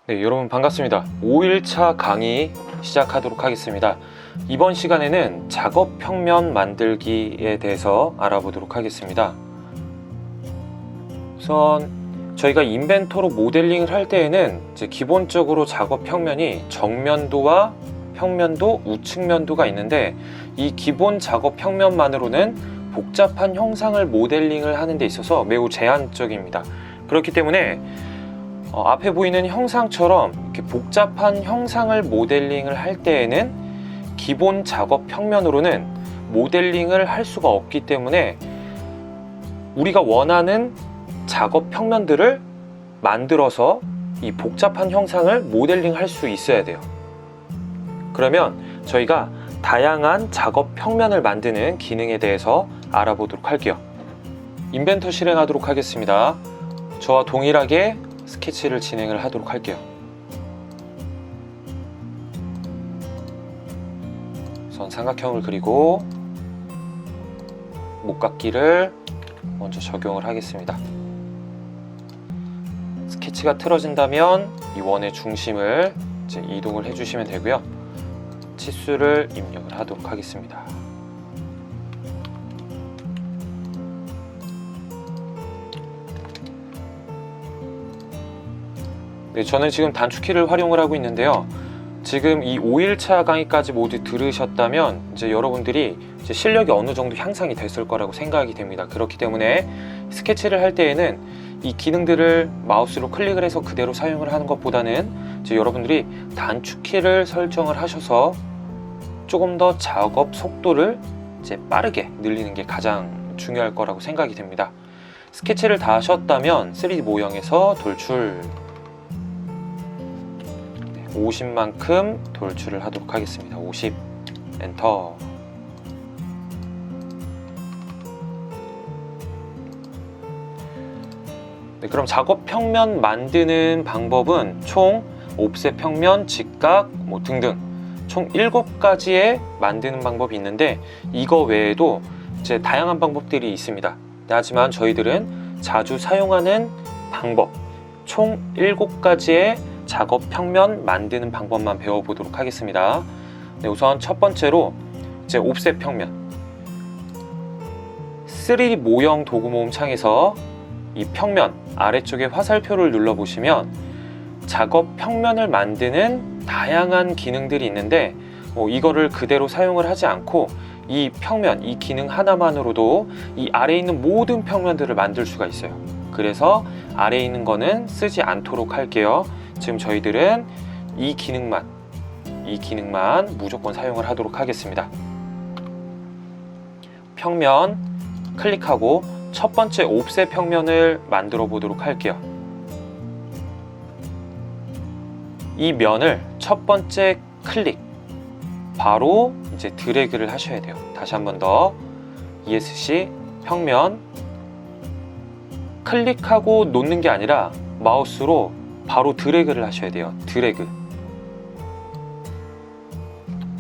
네, 여러분 반갑습니다. 5일차 강의 시작하도록 하겠습니다. 이번 시간에는 작업 평면 만들기에 대해서 알아보도록 하겠습니다. 우선 저희가 인벤터로 모델링을 할 때에는 이제 기본적으로 작업 평면이 정면도와 평면도, 우측면도가 있는데 이 기본 작업 평면만으로는 복잡한 형상을 모델링을 하는 데 있어서 매우 제한적입니다. 그렇기 때문에 앞에 보이는 형상처럼 이렇게 복잡한 형상을 모델링을 할 때에는 기본 작업 평면으로는 모델링을 할 수가 없기 때문에 우리가 원하는 작업 평면들을 만들어서 이 복잡한 형상을 모델링 할 수 있어야 돼요. 그러면 저희가 다양한 작업 평면을 만드는 기능에 대해서 알아보도록 할게요. 인벤터 실행하도록 하겠습니다. 저와 동일하게 스케치를 진행을 하도록 할게요. 우선 삼각형을 그리고 목깎기를 먼저 적용을 하겠습니다. 스케치가 틀어진다면 이 원의 중심을 이제 이동을 해주시면 되고요. 치수를 입력을 하도록 하겠습니다. 네, 저는 지금 단축키를 활용을 하고 있는데요. 지금 이 5일차 강의까지 모두 들으셨다면 이제 여러분들이 이제 실력이 어느 정도 향상이 됐을 거라고 생각이 됩니다. 그렇기 때문에 스케치를 할 때에는 이 기능들을 마우스로 클릭을 해서 그대로 사용을 하는 것보다는 이제 여러분들이 단축키를 설정을 하셔서 조금 더 작업 속도를 이제 빠르게 늘리는 게 가장 중요할 거라고 생각이 됩니다. 스케치를 다 하셨다면 3D 모형에서 돌출 50만큼 돌출을 하도록 하겠습니다. 50 엔터. 네, 그럼 작업 평면 만드는 방법은 총 옵셋 평면, 직각 등등 총 7가지의 만드는 방법이 있는데 이거 외에도 이제 다양한 방법들이 있습니다. 하지만 저희들은 자주 사용하는 방법 총 7가지의 작업 평면 만드는 방법만 배워보도록 하겠습니다. 네, 우선 첫 번째로 이제 옵셋 평면 3D 모형 도구 모음 창에서 이 평면 아래쪽에 화살표를 눌러보시면 작업 평면을 만드는 다양한 기능들이 있는데 이거를 그대로 사용을 하지 않고 이 평면, 이 기능 하나만으로도 이 아래에 있는 모든 평면들을 만들 수가 있어요. 그래서 아래에 있는 거는 쓰지 않도록 할게요. 지금 저희들은 이 기능만 무조건 사용을 하도록 하겠습니다. 평면 클릭하고 첫 번째 옵셋 평면을 만들어 보도록 할게요. 이 면을 첫 번째 클릭 바로 이제 드래그를 하셔야 돼요. 다시 한 번 더 ESC 평면 클릭하고 놓는 게 아니라 마우스로 바로 드래그를 하셔야 돼요. 드래그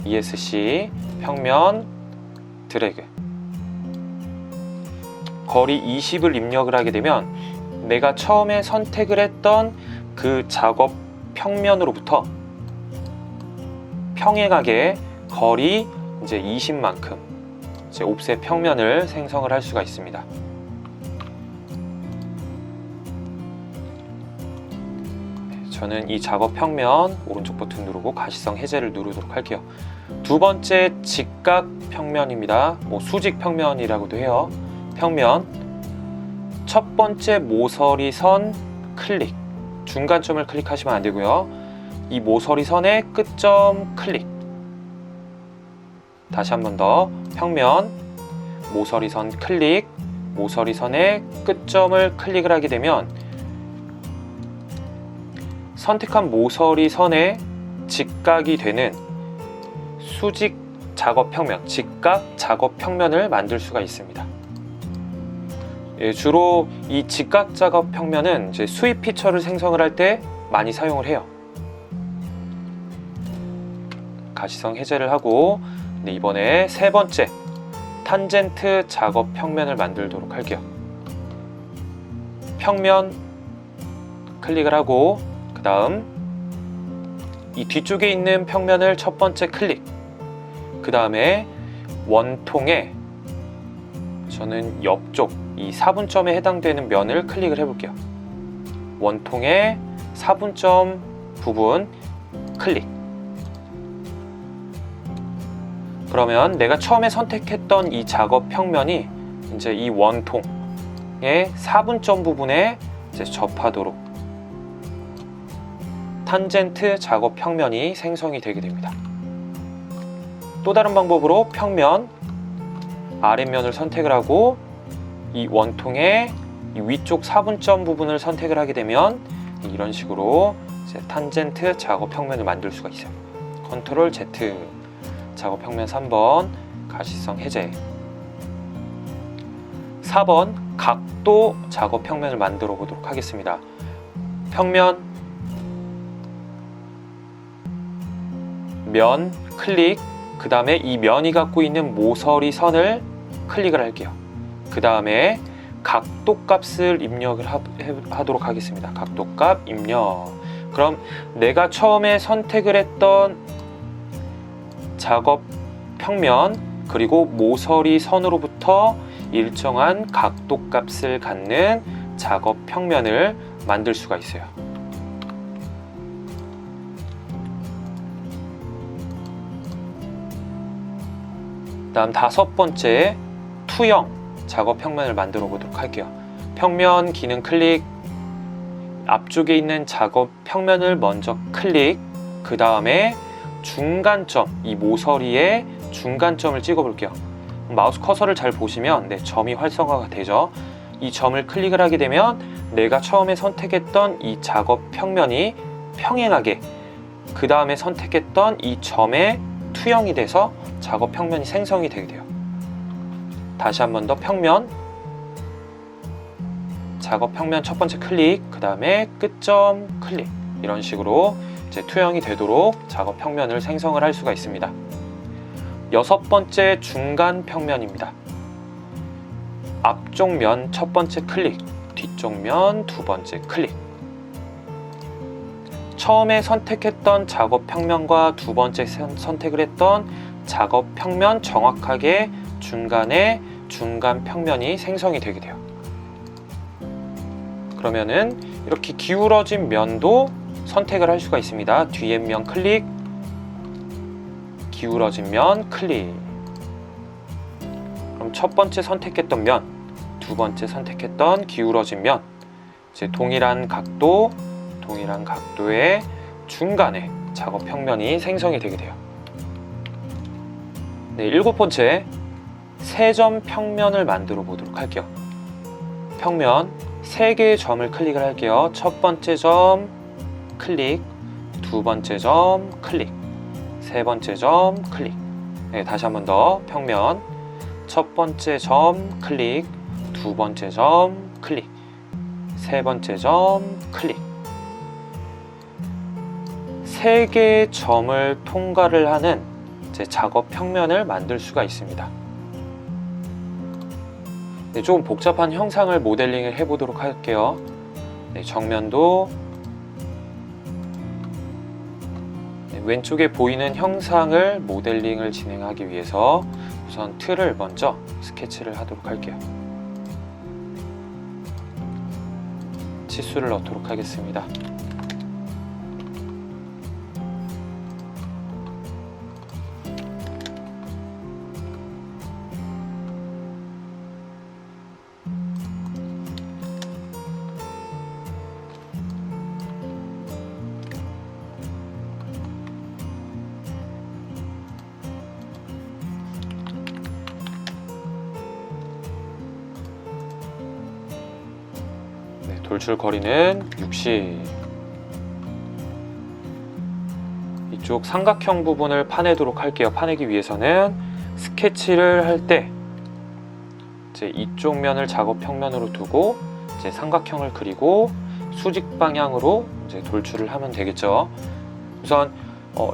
ESC 평면 드래그 거리 20을 입력을 하게 되면 내가 처음에 선택을 했던 그 작업 평면으로부터 평행하게 거리 이제 20만큼 이제 옵셋 평면을 생성을 할 수가 있습니다. 저는 이 작업 평면 오른쪽 버튼 누르고 가시성 해제를 누르도록 할게요. 두 번째 직각 평면입니다. 수직 평면이라고도 해요. 평면 첫 번째 모서리 선 클릭 중간점을 클릭하시면 안 되고요. 이 모서리 선의 끝점 클릭 다시 한 번 더 평면 모서리 선 클릭 모서리 선의 끝점을 클릭을 하게 되면 선택한 모서리 선에 직각이 되는 수직 작업 평면, 직각 작업 평면을 만들 수가 있습니다. 주로 이 직각 작업 평면은 이제 수입 피처를 생성을 할 때 많이 사용을 해요. 가시성 해제를 하고 이번에 세 번째 탄젠트 작업 평면을 만들도록 할게요. 평면 클릭을 하고 그 다음 이 뒤쪽에 있는 평면을 첫 번째 클릭, 그 다음에 원통에 저는 옆쪽 이 사분점에 해당되는 면을 클릭을 해볼게요. 원통의 사분점 부분 클릭. 그러면 내가 처음에 선택했던 이 작업 평면이 이제 이 원통의 사분점 부분에 이제 접하도록 탄젠트 작업 평면이 생성이 되게 됩니다. 또 다른 방법으로 평면 아랫면을 선택을 하고 이 원통의 이 위쪽 사분점 부분을 선택을 하게 되면 이런 식으로 이제 탄젠트 작업 평면을 만들 수가 있어요. 컨트롤 Z. 작업 평면 3번 가시성 해제. 4번 각도 작업 평면을 만들어 보도록 하겠습니다. 평면 면 클릭, 그 다음에 이 면이 갖고 있는 모서리 선을 클릭을 할게요. 그 다음에 각도 값을 입력을 하도록 하겠습니다. 각도 값 입력. 그럼 내가 처음에 선택을 했던 작업 평면 그리고 모서리 선으로부터 일정한 각도 값을 갖는 작업 평면을 만들 수가 있어요. 다음 5번째 투영 작업 평면을 만들어 보도록 할게요. 평면 기능 클릭, 앞쪽에 있는 작업 평면을 먼저 클릭, 그 다음에 중간점, 이 모서리에 중간점을 찍어 볼게요. 마우스 커서를 잘 보시면 점이 활성화가 되죠. 이 점을 클릭을 하게 되면 내가 처음에 선택했던 이 작업 평면이 평행하게 그 다음에 선택했던 이 점에 투영이 돼서 작업 평면이 생성이 되게 돼요. 다시 한 번 더 평면, 작업 평면 첫 번째 클릭, 그 다음에 끝점 클릭, 이런 식으로 이제 투영이 되도록 작업 평면을 생성을 할 수가 있습니다. 6번째 중간 평면입니다. 앞쪽 면 첫 번째 클릭, 뒤쪽 면 두 번째 클릭. 처음에 선택했던 작업 평면과 두 번째 선택을 했던 작업 평면 정확하게 중간에 중간 평면이 생성이 되게 돼요. 그러면은 이렇게 기울어진 면도 선택을 할 수가 있습니다. 뒤에 면 클릭, 기울어진 면 클릭. 그럼 첫 번째 선택했던 면, 두 번째 선택했던 기울어진 면, 이제 동일한 각도의 중간에 작업 평면이 생성이 되게 돼요. 네, 7번째 세점 평면을 만들어 보도록 할게요. 평면 3개의 점을 클릭을 할게요. 첫 번째 점 클릭, 두 번째 점 클릭, 세 번째 점 클릭. 네, 다시 한 번 더. 평면 첫 번째 점 클릭, 두 번째 점 클릭, 세 번째 점 클릭. 3개의 점을 통과를 하는 작업 평면을 만들 수가 있습니다. 네, 조금 복잡한 형상을 모델링을 해보도록 할게요. 네, 정면도 왼쪽에 보이는 형상을 모델링을 진행하기 위해서 우선 틀을 먼저 스케치를 하도록 할게요. 치수를 넣도록 하겠습니다. 돌출 거리는 60. 이쪽 삼각형 부분을 파내도록 할게요. 파내기 위해서는 스케치를 할 때 이쪽 면을 작업 평면으로 두고 이제 삼각형을 그리고 수직 방향으로 이제 돌출을 하면 되겠죠. 우선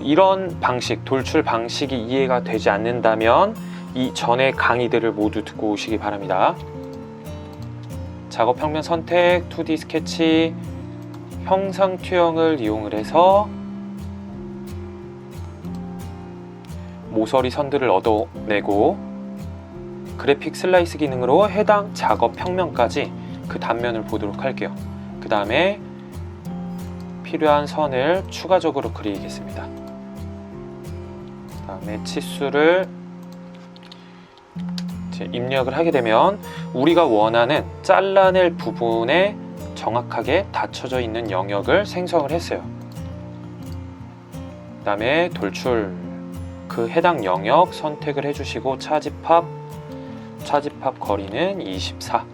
이런 방식, 돌출 방식이 이해가 되지 않는다면 이 전의 강의들을 모두 듣고 오시기 바랍니다. 작업 평면 선택, 2D 스케치, 형상 투영을 이용을 해서 모서리 선들을 얻어내고 그래픽 슬라이스 기능으로 해당 작업 평면까지 그 단면을 보도록 할게요. 그 다음에 필요한 선을 추가적으로 그리겠습니다. 그 다음에 치수를 입력을 하게 되면 우리가 원하는 잘라낼 부분에 정확하게 닫혀져 있는 영역을 생성을 했어요. 그 다음에 돌출, 그 해당 영역 선택을 해주시고 차집합 거리는 24.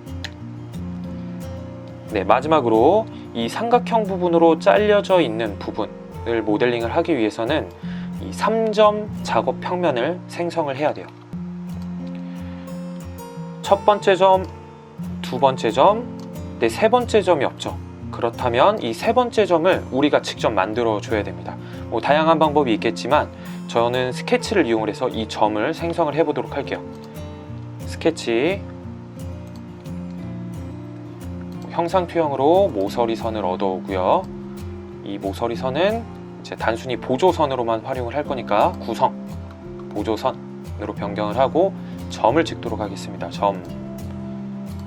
네, 마지막으로 이 삼각형 부분으로 잘려져 있는 부분을 모델링을 하기 위해서는 이 3점 작업 평면을 생성을 해야 돼요. 첫 번째 점, 두 번째 점, 네, 세 번째 점이 없죠. 그렇다면 이 세 번째 점을 우리가 직접 만들어 줘야 됩니다. 뭐 다양한 방법이 있겠지만 저는 스케치를 이용을 해서 이 점을 생성을 해 보도록 할게요. 스케치, 형상투영으로 모서리 선을 얻어오고요. 이 모서리 선은 이제 단순히 보조선으로만 활용을 할 거니까 구성, 보조선으로 변경을 하고 점을 찍도록 하겠습니다. 점,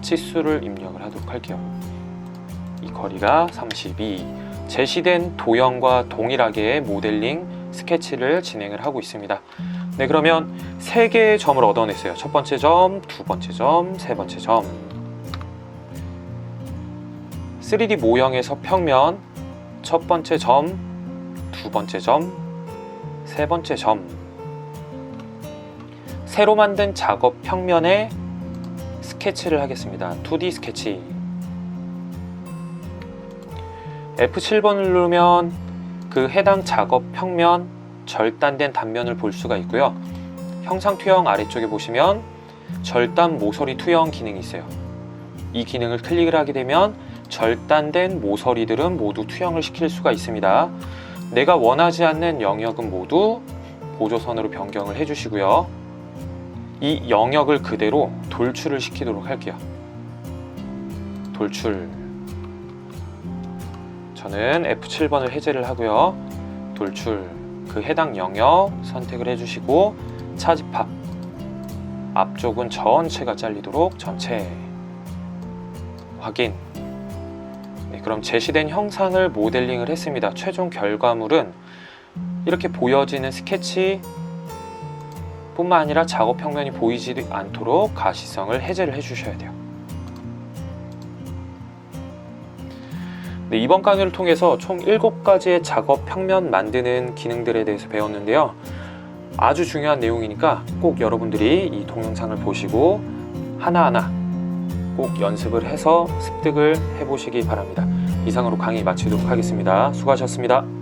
치수를 입력을 하도록 할게요. 이 거리가 32. 제시된 도형과 동일하게 모델링 스케치를 진행을 하고 있습니다. 네, 그러면 3개의 점을 얻어냈어요. 첫 번째 점, 두 번째 점, 세 번째 점. 3D 모형에서 평면, 첫 번째 점, 두 번째 점, 세 번째 점. 새로 만든 작업 평면에 스케치를 하겠습니다. 2D 스케치. F7번을 누르면 그 해당 작업 평면 절단된 단면을 볼 수가 있고요. 형상 투영 아래쪽에 보시면 절단 모서리 투영 기능이 있어요. 이 기능을 클릭을 하게 되면 절단된 모서리들은 모두 투영을 시킬 수가 있습니다. 내가 원하지 않는 영역은 모두 보조선으로 변경을 해주시고요. 이 영역을 그대로 돌출을 시키도록 할게요. 돌출. 저는 F7번을 해제를 하고요. 돌출, 그 해당 영역 선택을 해주시고 차집합, 앞쪽은 전체가 잘리도록 전체 확인. 네, 그럼 제시된 형상을 모델링을 했습니다. 최종 결과물은 이렇게 보여지는 스케치 뿐만 아니라 작업 평면이 보이지 않도록 가시성을 해제를 해주셔야 돼요. 네, 이번 강의를 통해서 총 7가지의 작업 평면 만드는 기능들에 대해서 배웠는데요. 아주 중요한 내용이니까 꼭 여러분들이 이 동영상을 보시고 하나하나 꼭 연습을 해서 습득을 해보시기 바랍니다. 이상으로 강의 마치도록 하겠습니다. 수고하셨습니다.